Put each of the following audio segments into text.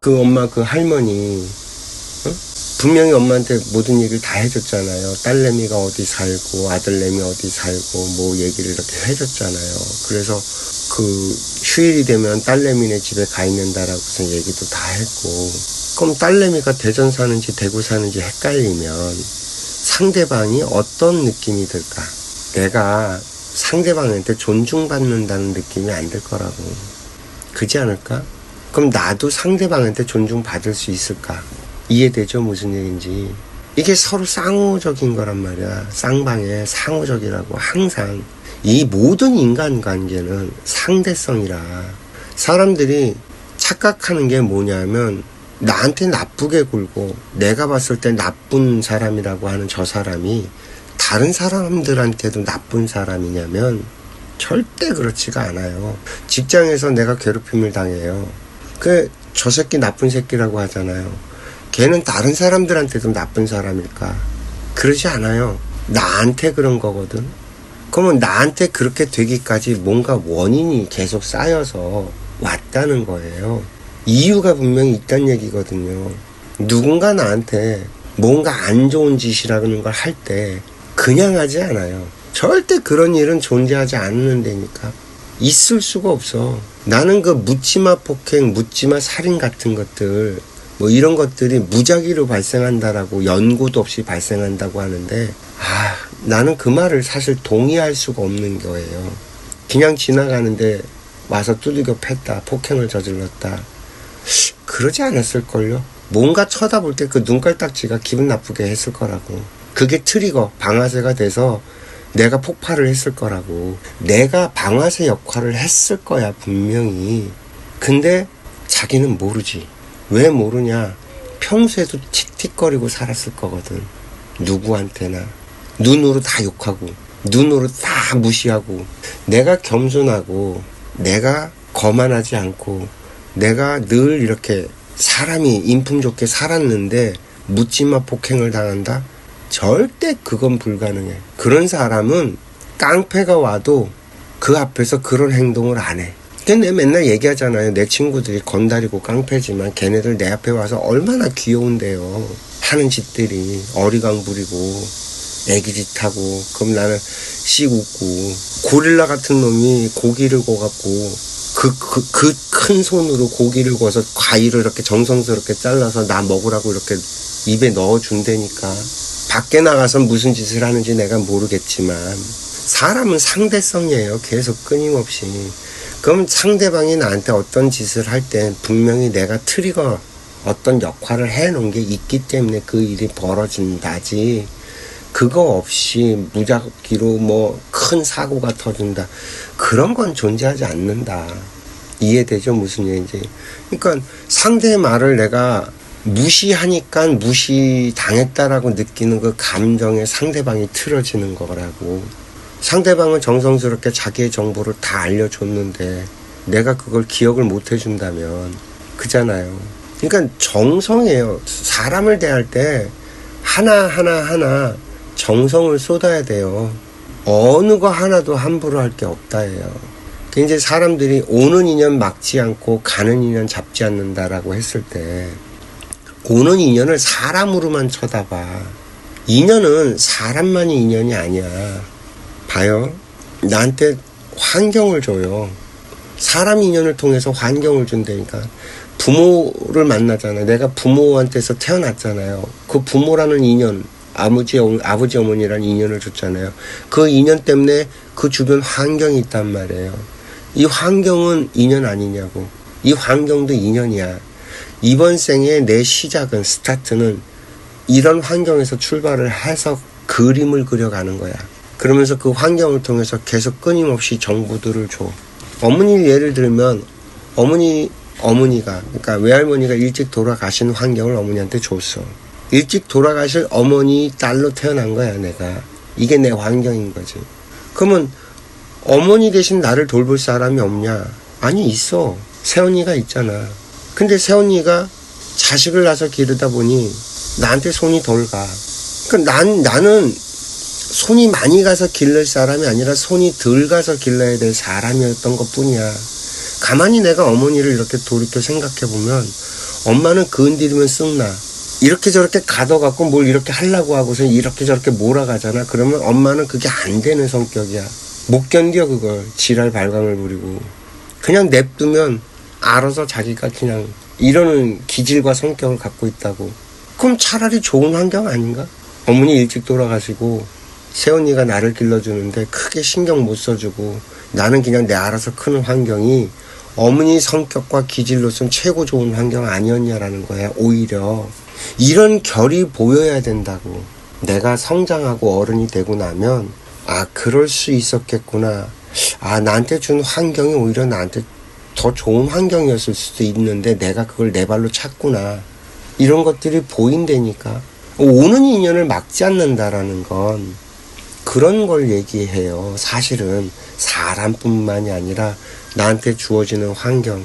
그 엄마 그 할머니 분명히 엄마한테 모든 얘기를 다 해줬잖아요. 딸내미가 어디 살고 아들내미 어디 살고 뭐 얘기를 이렇게 해줬잖아요. 그래서 그 휴일이 되면 딸내미네 집에 가 있는다라고 무슨 얘기도 다 했고, 그럼 딸내미가 대전 사는지 대구 사는지 헷갈리면 상대방이 어떤 느낌이 들까? 내가 상대방한테 존중받는다는 느낌이 안 들 거라고. 그지 않을까? 그럼 나도 상대방한테 존중받을 수 있을까? 이해되죠? 무슨 얘기인지. 이게 서로 쌍호적인 거란 말이야. 쌍방에 상호적이라고. 항상 이 모든 인간관계는 상대성이라. 사람들이 착각하는 게 뭐냐면 나한테 나쁘게 굴고 내가 봤을 때 나쁜 사람이라고 하는 저 사람이 다른 사람들한테도 나쁜 사람이냐면 절대 그렇지가 않아요. 직장에서 내가 괴롭힘을 당해요. 저 새끼 나쁜 새끼라고 하잖아요. 걔는 다른 사람들한테도 나쁜 사람일까? 그러지 않아요. 나한테 그런 거거든. 그러면 나한테 그렇게 되기까지 뭔가 원인이 계속 쌓여서 왔다는 거예요. 이유가 분명히 있다는 얘기거든요. 누군가 나한테 뭔가 안 좋은 짓이라는 걸 할 때 그냥 하지 않아요. 절대 그런 일은 존재하지 않는 데니까. 있을 수가 없어. 나는 그 묻지마 폭행, 묻지마 살인 같은 것들, 뭐 이런 것들이 무작위로 발생한다라고 연고도 없이 발생한다고 하는데, 나는 그 말을 사실 동의할 수가 없는 거예요. 그냥 지나가는데 와서 두들겨 팼다, 폭행을 저질렀다. 그러지 않았을걸요? 뭔가 쳐다볼 때 그 눈깔딱지가 기분 나쁘게 했을 거라고. 그게 트리거, 방아쇠가 돼서 내가 폭발을 했을 거라고. 내가 방아쇠 역할을 했을 거야, 분명히. 근데 자기는 모르지. 왜 모르냐? 평소에도 틱틱거리고 살았을 거거든. 누구한테나. 눈으로 다 욕하고, 눈으로 다 무시하고, 내가 겸손하고, 내가 거만하지 않고, 내가 늘 이렇게 사람이 인품 좋게 살았는데 묻지마 폭행을 당한다? 절대 그건 불가능해. 그런 사람은 깡패가 와도 그 앞에서 그런 행동을 안 해. 내가 맨날 얘기하잖아요. 내 친구들이 건달이고 깡패지만 걔네들 내 앞에 와서 얼마나 귀여운데요. 하는 짓들이 어리광 부리고 애기짓하고. 그럼 나는 씩 웃고. 고릴라 같은 놈이 고기를 구워갖고 그 큰 손으로 고기를 구워서 과일을 이렇게 정성스럽게 잘라서 나 먹으라고 이렇게 입에 넣어준다니까. 밖에 나가서 무슨 짓을 하는지 내가 모르겠지만 사람은 상대성이에요. 계속 끊임없이. 그럼 상대방이 나한테 어떤 짓을 할 때 분명히 내가 트리거 어떤 역할을 해놓은 게 있기 때문에 그 일이 벌어진다지, 그거 없이 무작위로 뭐 큰 사고가 터진다, 그런 건 존재하지 않는다. 이해되죠? 무슨 얘기인지. 그러니까 상대의 말을 내가 무시하니까 무시당했다라고 느끼는 그 감정에 상대방이 틀어지는 거라고. 상대방은 정성스럽게 자기의 정보를 다 알려줬는데 내가 그걸 기억을 못 해준다면 그잖아요. 그러니까 정성이에요. 사람을 대할 때 하나 정성을 쏟아야 돼요. 어느 거 하나도 함부로 할 게 없다예요. 이제 사람들이 오는 인연 막지 않고 가는 인연 잡지 않는다라고 했을 때, 오는 인연을 사람으로만 쳐다봐. 인연은 사람만이 인연이 아니야. 봐요. 나한테 환경을 줘요. 사람 인연을 통해서 환경을 준다니까. 부모를 만나잖아요. 내가 부모한테서 태어났잖아요. 그 부모라는 인연, 아버지 어머니라는 인연을 줬잖아요. 그 인연 때문에 그 주변 환경이 있단 말이에요. 이 환경은 인연 아니냐고. 이 환경도 인연이야. 이번 생의 내 시작은, 스타트는 이런 환경에서 출발을 해서 그림을 그려가는 거야. 그러면서 그 환경을 통해서 계속 끊임없이 정보들을 줘. 어머니 예를 들면 어머니가, 그러니까 외할머니가 일찍 돌아가신 환경을 어머니한테 줬어. 일찍 돌아가실 어머니 딸로 태어난 거야, 내가. 이게 내 환경인 거지. 그러면 어머니 대신 나를 돌볼 사람이 없냐? 아니, 있어. 새언니가 있잖아. 근데 새언니가 자식을 낳아서 기르다 보니 나한테 손이 덜 가. 그러니까 나는 손이 많이 가서 길를 사람이 아니라 손이 덜 가서 길러야 될 사람이었던 것 뿐이야. 가만히 내가 어머니를 이렇게 돌이켜 생각해보면 엄마는 건드리면 쓱나. 이렇게 저렇게 가둬갖고 뭘 이렇게 하려고 하고서 이렇게 저렇게 몰아가잖아. 그러면 엄마는 그게 안 되는 성격이야. 못 견뎌 그걸. 지랄 발광을 부리고. 그냥 냅두면 알아서 자기가 그냥 이러는 기질과 성격을 갖고 있다고. 그럼 차라리 좋은 환경 아닌가? 어머니 일찍 돌아가시고 새언니가 나를 길러주는데 크게 신경 못 써주고 나는 그냥 내 알아서 크는 환경이 어머니 성격과 기질로선 최고 좋은 환경 아니었냐라는 거야. 오히려 이런 결이 보여야 된다고. 내가 성장하고 어른이 되고 나면 아 그럴 수 있었겠구나. 아 나한테 준 환경이 오히려 나한테 더 좋은 환경이었을 수도 있는데 내가 그걸 내 발로 찼구나. 이런 것들이 보인다니까. 오는 인연을 막지 않는다라는 건 그런 걸 얘기해요. 사실은 사람뿐만이 아니라 나한테 주어지는 환경.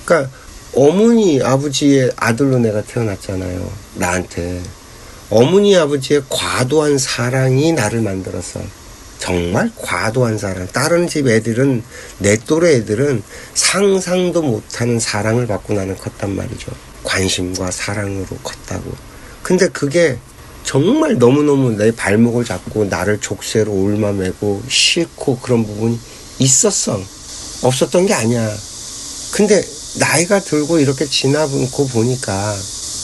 그러니까 어머니 아버지의 아들로 내가 태어났잖아요. 나한테 어머니 아버지의 과도한 사랑이 나를 만들었어. 정말 과도한 사랑. 다른 집 애들은 내 또래 애들은 상상도 못하는 사랑을 받고 나는 컸단 말이죠. 관심과 사랑으로 컸다고. 근데 그게 정말 너무너무 내 발목을 잡고 나를 족쇄로 올마매고 싫고 그런 부분이 있었어. 없었던 게 아니야. 근데 나이가 들고 이렇게 지나고 보니까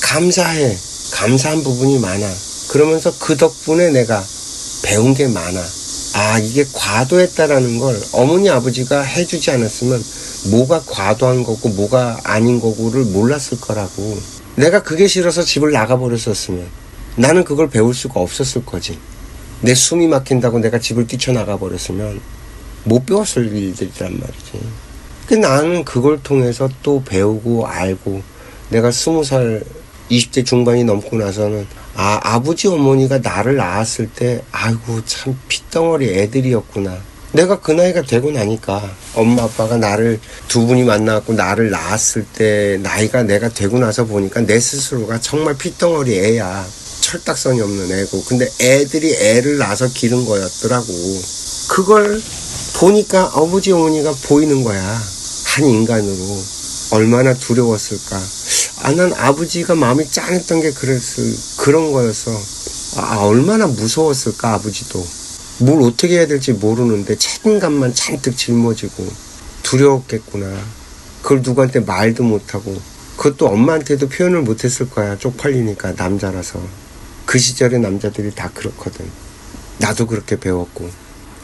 감사해. 감사한 부분이 많아. 그러면서 그 덕분에 내가 배운 게 많아. 아 이게 과도했다라는 걸 어머니 아버지가 해주지 않았으면 뭐가 과도한 거고 뭐가 아닌 거고를 몰랐을 거라고. 내가 그게 싫어서 집을 나가버렸었으면 나는 그걸 배울 수가 없었을 거지. 내 숨이 막힌다고 내가 집을 뛰쳐나가 버렸으면 못 배웠을 일들이란 말이지. 근데 나는 그걸 통해서 또 배우고 알고 내가 20살 20대 중반이 넘고 나서는 아 아버지 어머니가 나를 낳았을 때 아이고 참 핏덩어리 애들이었구나. 내가 그 나이가 되고 나니까 엄마 아빠가 나를 두 분이 만나갖고 나를 낳았을 때 나이가 내가 되고 나서 보니까 내 스스로가 정말 핏덩어리 애야. 철딱선이 없는 애고. 근데 애들이 애를 낳아서 기른 거였더라고. 그걸 보니까 아버지 어머니가 보이는 거야. 한 인간으로. 얼마나 두려웠을까. 아, 난 아버지가 마음이 짠했던 게 그런 거였어. 아, 얼마나 무서웠을까, 아버지도. 뭘 어떻게 해야 될지 모르는데 책임감만 잔뜩 짊어지고 두려웠겠구나. 그걸 누구한테 말도 못하고. 그것도 엄마한테도 표현을 못했을 거야. 쪽팔리니까, 남자라서. 그 시절의 남자들이 다 그렇거든. 나도 그렇게 배웠고.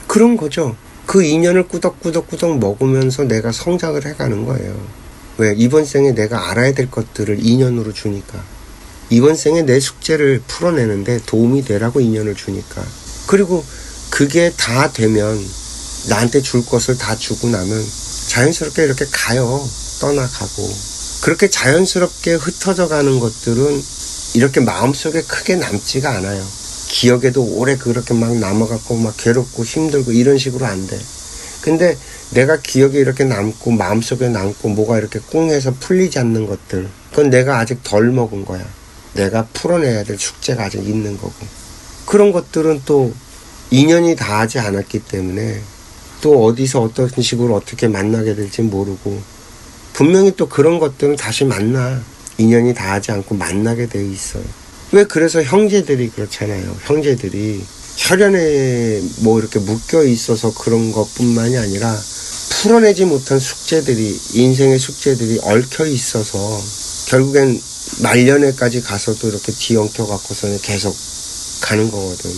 그런 거죠. 그 인연을 꾸덕꾸덕 먹으면서 내가 성장을 해가는 거예요. 왜? 이번 생에 내가 알아야 될 것들을 인연으로 주니까. 이번 생에 내 숙제를 풀어내는데 도움이 되라고 인연을 주니까. 그리고 그게 다 되면 나한테 줄 것을 다 주고 나면 자연스럽게 이렇게 가요. 떠나가고. 그렇게 자연스럽게 흩어져 가는 것들은 이렇게 마음속에 크게 남지가 않아요. 기억에도 오래 그렇게 막 남아갖고 막 괴롭고 힘들고 이런 식으로 안 돼. 근데 내가 기억에 이렇게 남고 마음속에 남고 뭐가 이렇게 꿍해서 풀리지 않는 것들, 그건 내가 아직 덜 먹은 거야. 내가 풀어내야 될 숙제가 아직 있는 거고. 그런 것들은 또 인연이 닿지 않았기 때문에 또 어디서 어떤 식으로 어떻게 만나게 될지 모르고, 분명히 또 그런 것들은 다시 만나. 인연이 닿지 않고 만나게 돼 있어요. 왜? 그래서 형제들이 그렇잖아요. 형제들이 혈연에 뭐 이렇게 묶여 있어서 그런 것뿐만이 아니라 풀어내지 못한 숙제들이, 인생의 숙제들이 얽혀 있어서 결국엔 말년에까지 가서도 이렇게 뒤엉켜 갖고서는 계속 가는 거거든.